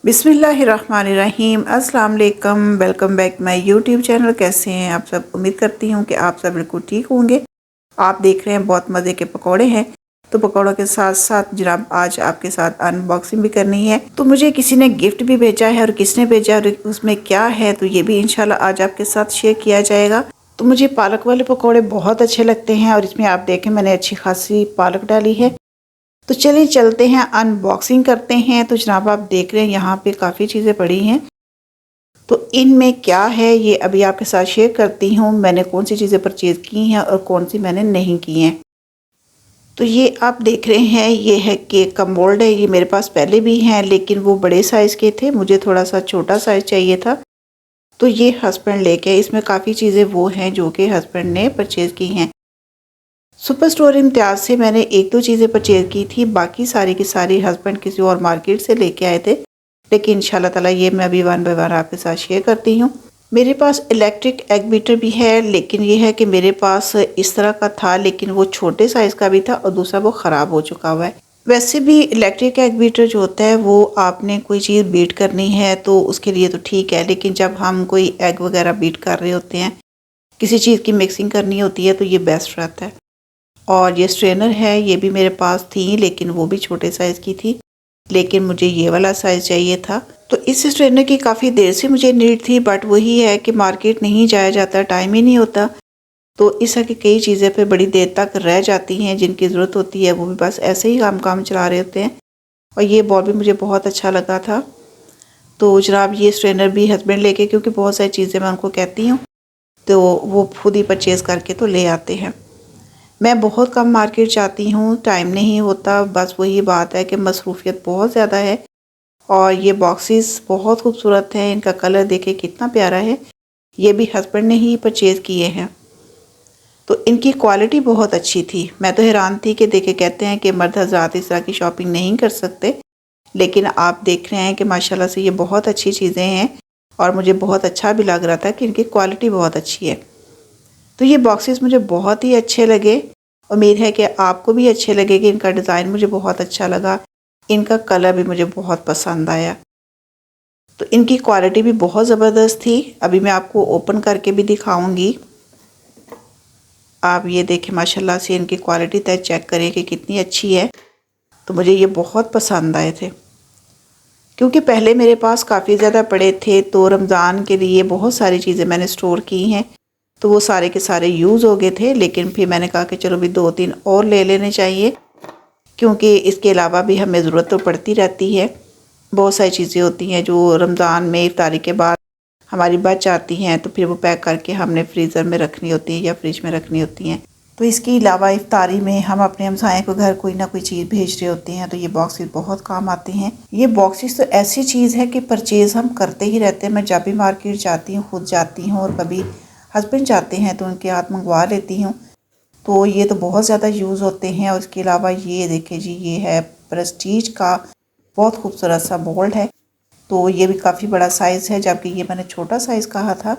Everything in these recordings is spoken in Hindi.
बिस्मिल्लाहिर्रहमानिर्रहीम। अस्सलाम वालेकुम। Welcome back my YouTube channel. कैसे हैं आप सब? उम्मीद करती हूँ कि आप सब बिल्कुल ठीक होंगे। आप देख रहे हैं बहुत मज़े के पकौड़े हैं। तो पकौड़ों के साथ साथ जनाब आज आपके साथ अनबॉक्सिंग भी करनी है। तो मुझे किसी ने गिफ्ट भी भेजा है और किसने भेजा और उसमें क्या है तो ये भी इंशाल्लाह आज आपके साथ शेयर किया जाएगा। तो मुझे पालक वाले पकौड़े बहुत अच्छे लगते हैं और इसमें आप देखें मैंने अच्छी खासी पालक डाली है। तो चलिए चलते हैं अनबॉक्सिंग करते हैं। तो जनाब आप देख रहे हैं यहाँ पे काफ़ी चीज़ें पड़ी हैं। तो इनमें क्या है ये अभी आपके साथ शेयर करती हूँ। मैंने कौन सी चीज़ें परचेज़ की हैं और कौन सी मैंने नहीं की हैं। तो ये आप देख रहे हैं ये है केक का मोल्ड है। ये मेरे पास पहले भी हैं लेकिन वो बड़े साइज़ के थे, मुझे थोड़ा सा छोटा साइज़ चाहिए था। तो ये हस्बैंड लेके, इसमें काफ़ी चीज़ें वो हैं जो कि हस्बैंड ने परचेज़ की हैं। सुपर स्टोर इम्तियाज़ से मैंने एक दो चीज़ें परचेज़ की थी, बाकी सारी की सारी हस्बैंड किसी और मार्केट से लेके आए थे। लेकिन इंशाल्लाह ताला ये मैं अभी वन बाय वन आपके साथ शेयर करती हूँ। मेरे पास इलेक्ट्रिक एग बीटर भी है, लेकिन ये है कि मेरे पास इस तरह का था लेकिन वो छोटे साइज़ का भी था और दूसरा वो ख़राब हो चुका हुआ है। वैसे भी इलेक्ट्रिक एग बीटर जो होता है वो आपने कोई चीज़ बीट करनी है तो उसके लिए तो ठीक है, लेकिन जब हम कोई एग वगैरह बीट कर रहे होते हैं, किसी चीज़ की मिक्सिंग करनी होती है तो ये बेस्ट रहता है। और ये स्ट्रेनर है, ये भी मेरे पास थी लेकिन वो भी छोटे साइज़ की थी, लेकिन मुझे ये वाला साइज़ चाहिए था। तो इस स्ट्रेनर की काफ़ी देर से मुझे नीड थी, बट वही है कि मार्केट नहीं जाया जाता, टाइम ही नहीं होता। तो इस तरह की कई चीज़ें फिर बड़ी देर तक रह जाती हैं जिनकी ज़रूरत होती है, वो भी बस ऐसे ही काम चला रहे होते हैं। और ये बॉल भी मुझे बहुत अच्छा लगा था। तो जनाब ये स्ट्रेनर भी हस्बैंड लेके, क्योंकि बहुत सारी चीज़ें मैं उनको कहती हूँ तो वो खुद ही परचेज़ करके तो ले आते हैं। मैं बहुत कम मार्केट जाती हूँ, टाइम नहीं होता, बस वही बात है कि मसरूफियत बहुत ज़्यादा है। और ये बॉक्सेस बहुत खूबसूरत हैं, इनका कलर देखे कितना प्यारा है। ये भी हस्बैंड ने ही परचेज़ किए हैं। तो इनकी क्वालिटी बहुत अच्छी थी। मैं तो हैरान थी कि देखे, कहते हैं कि मर्द हज़रात इस तरह की शॉपिंग नहीं कर सकते, लेकिन आप देख रहे हैं कि माशाल्लाह से ये बहुत अच्छी चीज़ें हैं और मुझे बहुत अच्छा भी लग रहा था कि इनकी क्वालिटी बहुत अच्छी है। तो ये बॉक्सेस मुझे बहुत ही अच्छे लगे। उम्मीद है कि आपको भी अच्छे लगेंगे। इनका डिज़ाइन मुझे बहुत अच्छा लगा, इनका कलर भी मुझे बहुत पसंद आया। तो इनकी क्वालिटी भी बहुत ज़बरदस्त थी। अभी मैं आपको ओपन करके भी दिखाऊंगी। आप ये देखें माशाल्लाह से इनकी क्वालिटी तय चेक करें कि कितनी अच्छी है। तो मुझे ये बहुत पसंद आए थे, क्योंकि पहले मेरे पास काफ़ी ज़्यादा पड़े थे। तो रमज़ान के लिए बहुत सारी चीज़ें मैंने स्टोर की हैं, तो वो सारे के सारे यूज़ हो गए थे। लेकिन फिर मैंने कहा कि चलो भी दो तीन और ले लेने चाहिए, क्योंकि इसके अलावा भी हमें ज़रूरत तो पड़ती रहती है। बहुत सारी चीज़ें होती हैं जो रमज़ान में इफ्तारी के बाद हमारी बच जाती हैं, तो फिर वो पैक करके हमने फ्रीज़र में रखनी होती है या फ्रिज में रखनी होती हैं। तो इसके अलावा इफ्तारी में हम अपने हमसाए को घर कोई ना कोई चीज़ भेज रहे होते हैं, तो ये बॉक्सेस बहुत काम आते हैं। ये बॉक्सेस तो ऐसी चीज़ है कि परचेज़ हम करते ही रहते हैं। मैं जब भी मार्केट जाती हूँ, खुद जाती हूँ और कभी हस्बैंड जाते हैं तो उनके हाथ मंगवा लेती हूँ। तो ये तो बहुत ज़्यादा यूज़ होते हैं। और इसके अलावा ये देखिए जी, ये है प्रेस्टीज का बहुत खूबसूरत सा मोल्ड है। तो ये भी काफ़ी बड़ा साइज़ है, जबकि ये मैंने छोटा साइज़ कहा था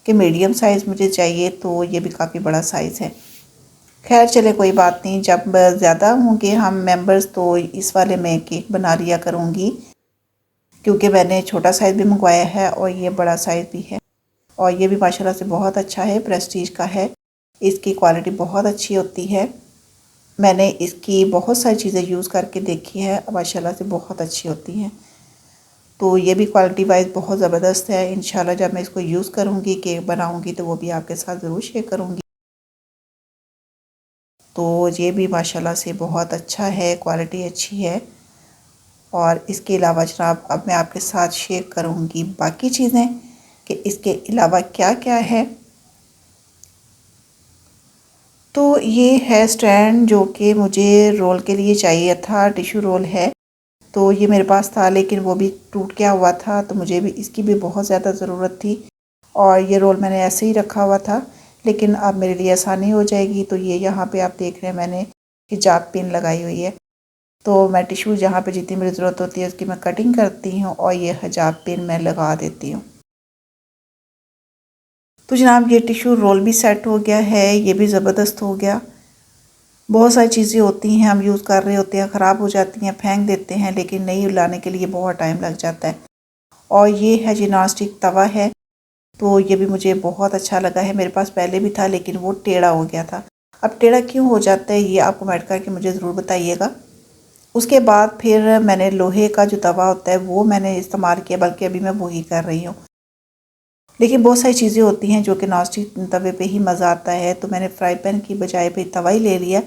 कि मीडियम साइज़ मुझे चाहिए, तो ये भी काफ़ी बड़ा साइज़ है। खैर चले कोई बात नहीं, जब ज़्यादा होंगे हम मेंबर्स तो इस वाले में केक बना लिया करूँगी, क्योंकि मैंने छोटा साइज़ भी मंगवाया है और ये बड़ा साइज़ भी है। और ये भी माशाल्लाह से बहुत अच्छा है, प्रेस्टीज का है। इसकी क्वालिटी बहुत अच्छी होती है। मैंने इसकी बहुत सारी चीज़ें यूज़ करके देखी है, माशाल्लाह से बहुत अच्छी होती हैं। तो ये भी क्वालिटी वाइज बहुत ज़बरदस्त है। इंशाल्लाह जब मैं इसको यूज़ करूँगी, केक बनाऊँगी, तो वो भी आपके साथ ज़रूर शेयर करूँगी। तो ये भी माशाल्लाह से बहुत अच्छा है, क्वालिटी अच्छी है। और इसके अलावा जनाब अब मैं आपके साथ शेयर करूँगी बाकी चीज़ें कि इसके अलावा क्या क्या है। तो ये है स्टैंड जो कि मुझे रोल के लिए चाहिए था, टिश्यू रोल है। तो ये मेरे पास था लेकिन वो भी टूट गया हुआ था, तो मुझे भी इसकी भी बहुत ज़्यादा ज़रूरत थी। और ये रोल मैंने ऐसे ही रखा हुआ था, लेकिन अब मेरे लिए आसानी हो जाएगी। तो ये यहाँ पे आप देख रहे हैं मैंने हिजाब पिन लगाई हुई है। तो मैं टिश्यू जहाँ पे जितनी मेरी ज़रूरत होती है उसकी मैं कटिंग करती हूँ और ये हिजाब पिन मैं लगा देती हूँ। तो जनाब ये टिश्यू रोल भी सेट हो गया है, ये भी ज़बरदस्त हो गया। बहुत सारी चीज़ें होती हैं हम यूज़ कर रहे होते हैं, ख़राब हो जाती हैं, फेंक देते हैं, लेकिन नई लाने के लिए बहुत टाइम लग जाता है। और ये है जी नॉन स्टिक तवा है, तो ये भी मुझे बहुत अच्छा लगा है। मेरे पास पहले भी था लेकिन वो टेढ़ा हो गया था। अब टेढ़ा क्यों हो जाता है ये आप कमेंट करके मुझे ज़रूर बताइएगा। उसके बाद फिर मैंने लोहे का जो तवा होता है वो मैंने इस्तेमाल किया, बल्कि अभी मैं वही कर रही हूँ। लेकिन बहुत सारी चीज़ें होती हैं जो कि नॉन स्टिक तवे पे ही मज़ा आता है, तो मैंने फ्राई पैन की बजाय पे तवा ही ले लिया।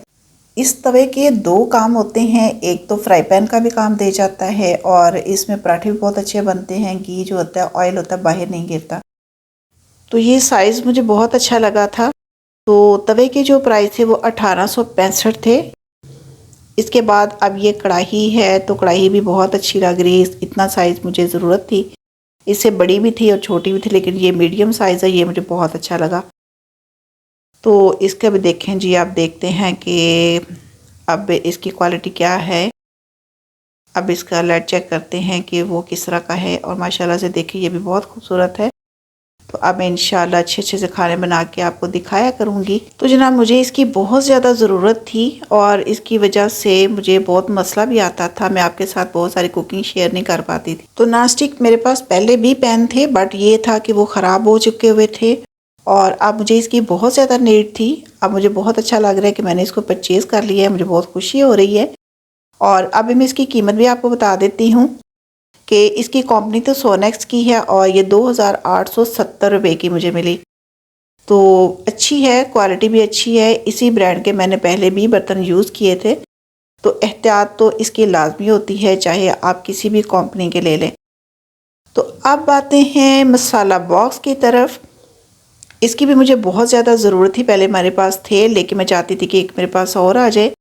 इस तवे के दो काम होते हैं, एक तो फ्राई पैन का भी काम दे जाता है और इसमें पराठे भी बहुत अच्छे बनते हैं। घी जो होता है, ऑयल होता है, बाहर नहीं गिरता। तो ये साइज़ मुझे बहुत अच्छा लगा था। तो तवे के जो प्राइस थे वो 1865 थे। इसके बाद अब ये कढ़ाई है, तो कढ़ाई भी बहुत अच्छी लग रही है। इतना साइज़ मुझे ज़रूरत थी, इससे बड़ी भी थी और छोटी भी थी, लेकिन ये मीडियम साइज़ है, ये मुझे बहुत अच्छा लगा। तो इसका भी देखें जी, आप देखते हैं कि अब इसकी क्वालिटी क्या है। अब इसका लेड चेक करते हैं कि वो किस तरह का है, और माशाल्लाह से देखिए ये भी बहुत खूबसूरत है। तो अब मैं इंशाल्लाह अच्छे अच्छे से खाने बना के आपको दिखाया करूँगी। तो जनाब मुझे इसकी बहुत ज़्यादा ज़रूरत थी और इसकी वजह से मुझे बहुत मसला भी आता था। मैं आपके साथ बहुत सारी कुकिंग शेयर नहीं कर पाती थी। तो नॉन स्टिक मेरे पास पहले भी पैन थे, बट ये था कि वो ख़राब हो चुके हुए थे और अब मुझे इसकी बहुत ज़्यादा नीड थी। अब मुझे बहुत अच्छा लग रहा है कि मैंने इसको परचेज़ कर लिया है, मुझे बहुत खुशी हो रही है। और अब मैं इसकी कीमत भी आपको बता देती हूँ कि इसकी कंपनी तो सोनेक्स की है और ये 2870 रुपये की मुझे मिली। तो अच्छी है, क्वालिटी भी अच्छी है। इसी ब्रांड के मैंने पहले भी बर्तन यूज़ किए थे। तो एहतियात तो इसकी लाजमी होती है, चाहे आप किसी भी कंपनी के ले लें। तो अब आते हैं मसाला बॉक्स की तरफ। इसकी भी मुझे बहुत ज़्यादा ज़रूरत थी। पहले मेरे पास थे लेकिन मैं चाहती थी कि एक मेरे पास और आ जाए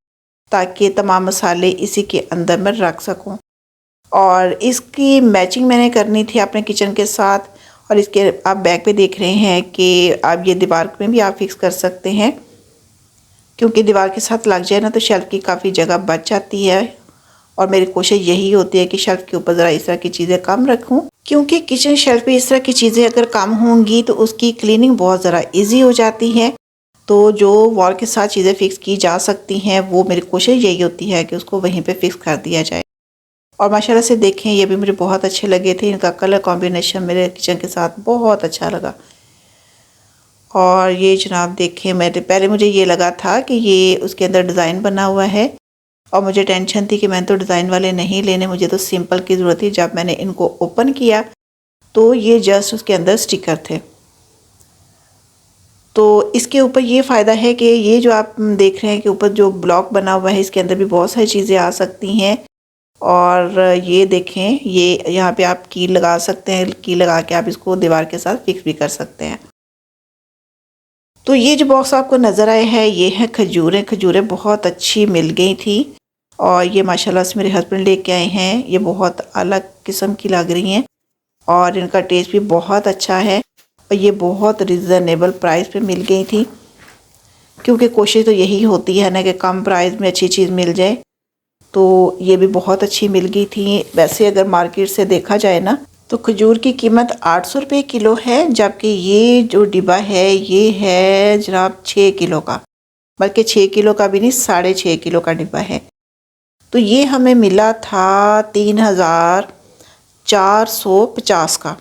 ताकि तमाम मसाले इसी के अंदर मैं रख सकूं। और इसकी मैचिंग मैंने करनी थी अपने किचन के साथ। और इसके आप बैक पे देख रहे हैं कि आप ये दीवार में भी आप फिक्स कर सकते हैं, क्योंकि दीवार के साथ लग जाए ना तो शेल्फ़ की काफ़ी जगह बच जाती है। और मेरी कोशिश यही होती है कि शेल्फ़ के ऊपर ज़रा इस तरह की चीज़ें कम रखूं, क्योंकि किचन शेल्फ़ पे इस तरह की चीज़ें अगर कम होंगी तो उसकी क्लीनिंग बहुत ज़रा ईजी हो जाती है। तो जो वॉल के साथ चीज़ें फ़िक्स की जा सकती हैं वो मेरी कोशिश यही होती है कि उसको वहीं पे फ़िक्स कर दिया जाए। और माशाल्लाह से देखें ये भी मुझे बहुत अच्छे लगे थे। इनका कलर कॉम्बिनेशन मेरे किचन के साथ बहुत अच्छा लगा। और ये जनाब देखें, मेरे पहले मुझे ये लगा था कि ये उसके अंदर डिज़ाइन बना हुआ है और मुझे टेंशन थी कि मैंने तो डिज़ाइन वाले नहीं लेने, मुझे तो सिंपल की ज़रूरत थी। जब मैंने इनको ओपन किया तो ये जस्ट उसके अंदर स्टिकर थे। तो इसके ऊपर ये फ़ायदा है कि ये जो आप देख रहे हैं कि ऊपर जो ब्लॉक बना हुआ है इसके अंदर भी बहुत सारी चीज़ें आ सकती हैं। और ये देखें, ये यहाँ पे आप कील लगा सकते हैं, कील लगा के आप इसको दीवार के साथ फिक्स भी कर सकते हैं। तो ये जो बॉक्स आपको नज़र आए हैं ये है खजूरें। खजूरें बहुत अच्छी मिल गई थी और ये माशाल्लाह से मेरे हस्बैंड लेके आए हैं। ये बहुत अलग किस्म की लग रही हैं और इनका टेस्ट भी बहुत अच्छा है और ये बहुत रिजनेबल प्राइस पे मिल गई थी, क्योंकि कोशिश तो यही होती है ना कि कम प्राइस में अच्छी चीज़ मिल जाए। तो ये भी बहुत अच्छी मिल गई थी। वैसे अगर मार्केट से देखा जाए ना तो खजूर की कीमत 800 रुपये किलो है, जबकि ये जो डिब्बा है ये है जनाब 6 किलो का, बल्कि 6 किलो का भी नहीं, 6.5 किलो का डिब्बा है। तो ये हमें मिला था 3450 का।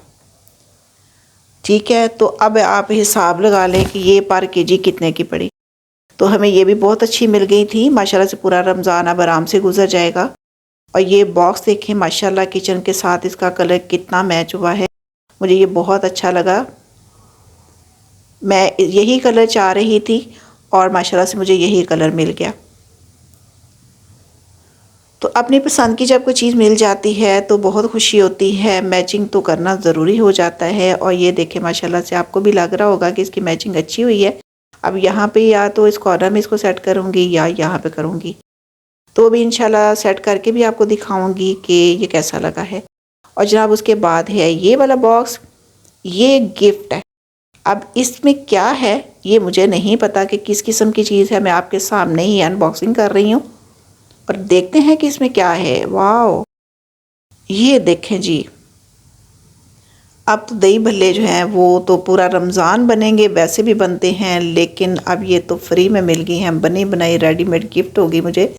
ठीक है, तो अब आप हिसाब लगा लें कि ये पर केजी कितने की पड़ी। तो हमें ये भी बहुत अच्छी मिल गई थी। माशाल्लाह से पूरा रमज़ान अब आराम से गुजर जाएगा। और ये बॉक्स देखें माशाल्लाह किचन के साथ इसका कलर कितना मैच हुआ है, मुझे ये बहुत अच्छा लगा। मैं यही कलर चाह रही थी और माशाल्लाह से मुझे यही कलर मिल गया। तो अपनी पसंद की जब कोई चीज़ मिल जाती है तो बहुत खुशी होती है। मैचिंग तो करना ज़रूरी हो जाता है। और ये देखें माशाल्लाह से आपको भी लग रहा होगा कि इसकी मैचिंग अच्छी हुई है। अब यहाँ पे या तो इस कॉर्नर में इसको सेट करूँगी या यहाँ पे करूँगी, तो भी इंशाल्लाह सेट करके भी आपको दिखाऊंगी कि ये कैसा लगा है। और जनाब उसके बाद है ये वाला बॉक्स, ये गिफ्ट है। अब इसमें क्या है ये मुझे नहीं पता कि किस किस्म की चीज़ है। मैं आपके सामने ही अनबॉक्सिंग कर रही हूँ और देखते हैं कि इसमें क्या है। वाओ, ये देखें जी, अब तो दही भल्ले जो हैं वो तो पूरा रमज़ान बनेंगे, वैसे भी बनते हैं, लेकिन अब ये तो फ्री में मिल गई हैं, बनी बनाई रेडीमेड गिफ्ट होगी मुझे।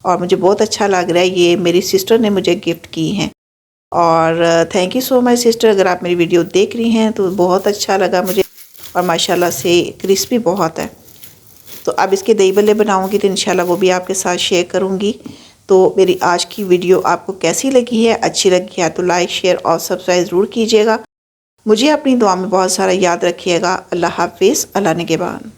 और मुझे बहुत अच्छा लग रहा है, ये मेरी सिस्टर ने मुझे गिफ्ट की हैं। और thank you so much sister, अगर आप मेरी वीडियो देख रही हैं तो बहुत अच्छा लगा मुझे, और माशाल्लाह से क्रिस्पी बहुत है। तो अब इसके दही बल्ले बनाऊंगी तो इंशाल्लाह वो भी आपके साथ शेयर करूंगी। तो मेरी आज की वीडियो आपको कैसी लगी है, अच्छी लगी है तो लाइक शेयर और सब्सक्राइब ज़रूर कीजिएगा। मुझे अपनी दुआ में बहुत सारा याद रखिएगा। अल्लाह हाफिज़, अल्लाह निगहबान।